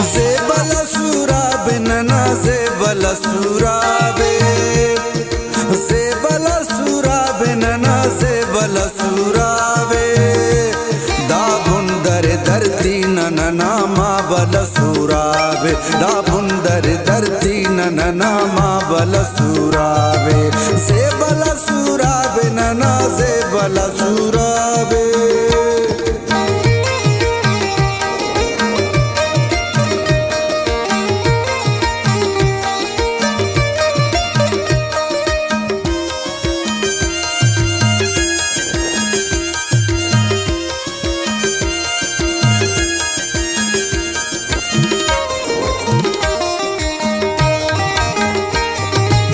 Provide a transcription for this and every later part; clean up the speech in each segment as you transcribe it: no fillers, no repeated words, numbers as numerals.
जेबल सुराबे नना जेबल सुराबे, जेबल सुराबे नना जेबल सुराबे, दाबुंदर धरती नना मा बल सुराबे, दाबुंदर धरती नना मा बल सुराबे, जेबल सुराबे नना जेबल सुराबे।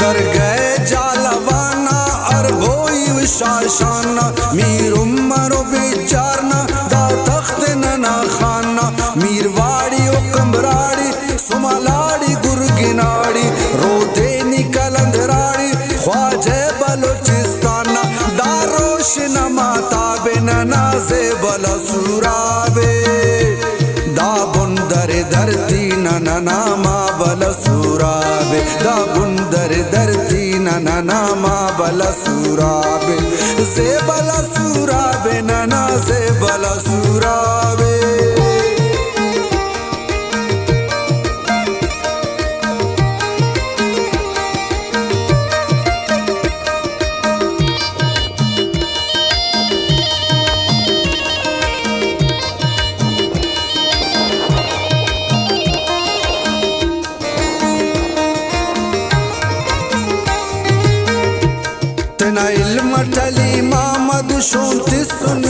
दर गए जालवाना और भोई शाशाना, मीर उमरो बेचारना दा तख्त नना खाना, मीरवाड़ी ओ कमराड़ी सुमलाड़ी गुरगिनाड़ी, रोते निकलंदराड़ी ख्वाजे बलोचिस्ताना, दारोश नमाता बे नना जेबल सुराबे, दाबुंदर धरती नना मा बल सुराबे, दाबुंदर धरती नना मा बल सुराबे, जेबल सुराबे नना जेबल सुराबे। तना इल्म टली मामद शोंति सुन